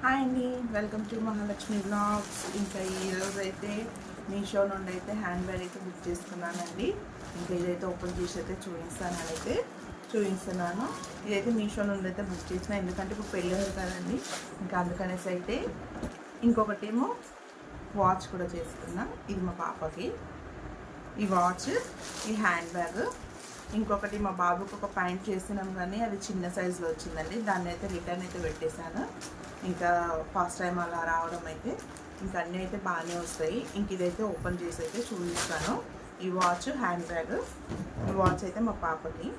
Hi అండి, welcome to Mahalakshmi blogs. ఇంకా ఈరోజు అయితే మీషో నుండి అయితే హ్యాండ్ బ్యాగ్ అయితే బుక్ చేసుకున్నానండి. ఇంకా ఇదైతే ఓపెన్ చేసి అయితే చూపిస్తున్నాను. ఇదైతే మీషో నుండి అయితే బుక్ చేసిన, ఎందుకంటే ఇప్పుడు పెళ్ళి కదండి. ఇంకా అందుకనేసి అయితే ఇంకొకటేమో వాచ్ కూడా చేసుకున్నా. ఇది మా పాపకి ఈ వాచ్, ఈ హ్యాండ్ బ్యాగ్. ఇంకొకటి మా బాబుకి ఒక ప్యాంట్ చేసినాం కానీ అది చిన్న సైజులో వచ్చిందండి. దాన్ని అయితే రిటర్న్ అయితే పెట్టేశాను. ఇంకా ఫస్ట్ టైం అలా రావడం అయితే ఇంకా అన్నీ అయితే బాగానే వస్తాయి. ఇంక ఇదైతే ఓపెన్ చేసి అయితే చూపిస్తాను. ఈ వాచ్, హ్యాండ్ బ్యాగ్. ఈ వాచ్ అయితే మా పాపకి.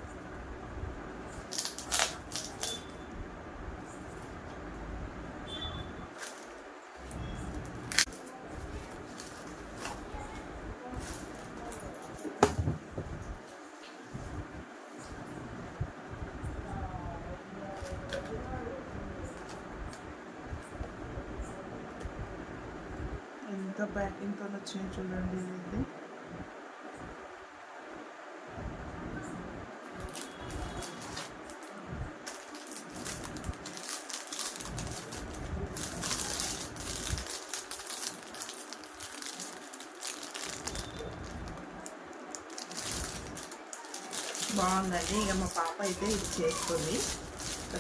ఎంత ప్యాకింగ్తో వచ్చినాయి చూడండి. ఇది బాగుందండి. ఇక మా పాప అయితే ఇది చేసుకుంది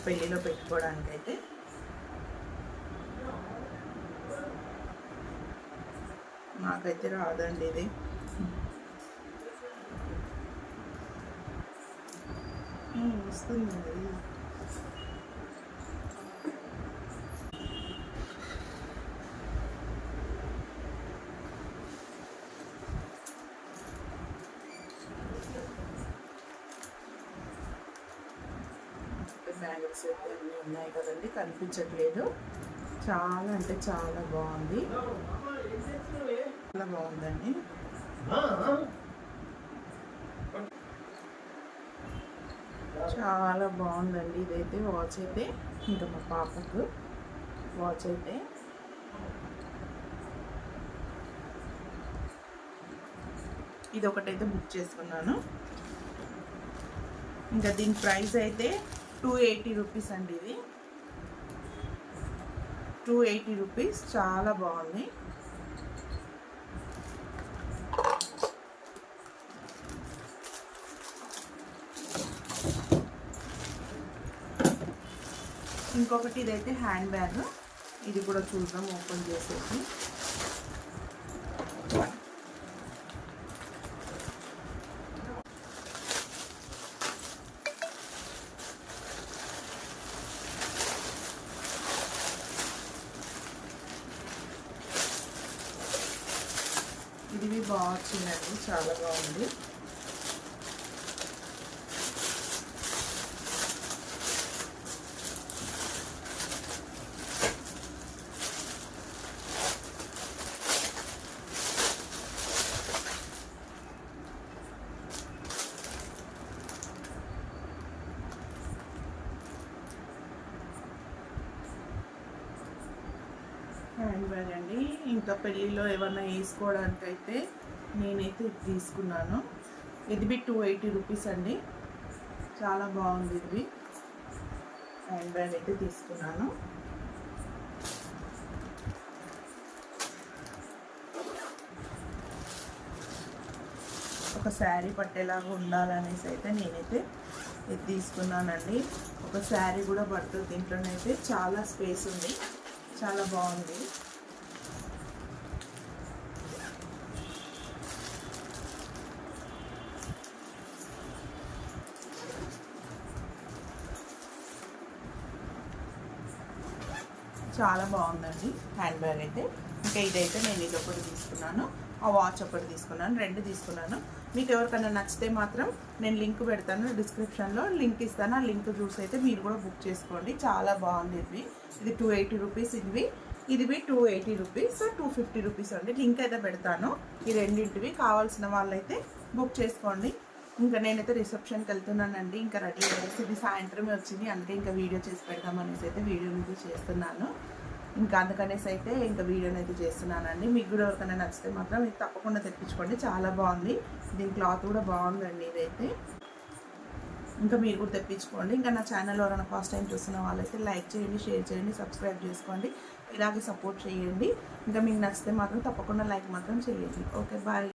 పెళ్ళిలో పెట్టుకోవడానికి అయితే. నాకైతే రాదండి ఇది. వస్తుంది అది. బ్యాంగిల్స్ అయితే అన్నీ ఉన్నాయి కదండి, కనిపించట్లేదు. చాలా అంటే చాలా బాగుంది, చాలా బాగుందండి. చాలా బాగుందండి ఇదైతే వాచ్ అయితే. ఇంకా మా పాపకు వాచ్ అయితే ఇది ఒకటైతే బుక్ చేసుకున్నాను. ఇంకా దీని ప్రైస్ అయితే 280 రూపీస్ అండి. ఇది 280 రూపీస్. చాలా బాగుంది. ఇంకొకటి ఇదైతే హ్యాండ్ బ్యాగ్. ఇది కూడా చూద్దాం ఓపెన్ చేసేసి. ఇది బాగా వచ్చిందండి, చాలా బాగుంది. హ్యాండ్ బ్యాగ్ అండి. ఇంకా పెళ్ళిలో ఏమన్నా వేసుకోవడానికి అయితే నేనైతే ఇది తీసుకున్నాను. ఇది 280 రూపీస్ అండి. చాలా బాగుంది. ఇది హ్యాండ్ బ్యాగ్ అయితే తీసుకున్నాను. ఒక శారీ పట్టేలాగా ఉండాలనేసి అయితే నేనైతే ఇది తీసుకున్నానండి. ఒక శారీ కూడా పడుతుంది దీంట్లోనైతే. చాలా స్పేస్ ఉంది, చాలా బాగుంది. చాలా బాగుందండి హ్యాండ్ బ్యాగ్ అయితే. ఇంకా ఇదైతే నేను ఇది ఒకటి తీసుకున్నాను, ఆ వాచ్ ఒకటి తీసుకున్నాను, 2 తీసుకున్నాను. మీకు ఎవరికైనా నచ్చితే మాత్రం నేను లింక్ పెడతాను, డిస్క్రిప్షన్లో లింక్ ఇస్తాను. ఆ లింక్ చూసి అయితే మీరు కూడా బుక్ చేసుకోండి. చాలా బాగుంది. ఇది 280 రూపీస్. ఇది 280 రూపీస్, 250 రూపీస్ అండి. లింక్ అయితే పెడతాను. ఈ రెండింటివి కావాల్సిన వాళ్ళైతే బుక్ చేసుకోండి. ఇంకా నేనైతే రిసెప్షన్కి వెళ్తున్నానండి. ఇంకా రెడీ అయ్యేసి ఇది సాయంత్రమే వచ్చింది, అందుకే ఇంకా వీడియో చేసి పెడదామనేసి అయితే వీడియోని చేస్తున్నాను. ఇంకా అందుకనేసి అయితే ఇంకా వీడియోని అయితే చేస్తున్నానండి. మీకు కూడా ఎవరికైనా నచ్చితే మాత్రం ఇది తప్పకుండా తెప్పించుకోండి. చాలా బాగుంది. దీని క్లాత్ కూడా బాగుందండి. ఇదైతే ఇంకా మీరు కూడా తెప్పించుకోండి. ఇంకా నా ఛానల్ ఎవరైనా ఫస్ట్ టైం చూస్తున్న వాళ్ళైతే లైక్ చేయండి, షేర్ చేయండి, సబ్స్క్రైబ్ చేసుకోండి, ఇలాగే సపోర్ట్ చేయండి. ఇంకా మీకు నచ్చితే మాత్రం తప్పకుండా లైక్ మాత్రం చేయండి. Okay, bye.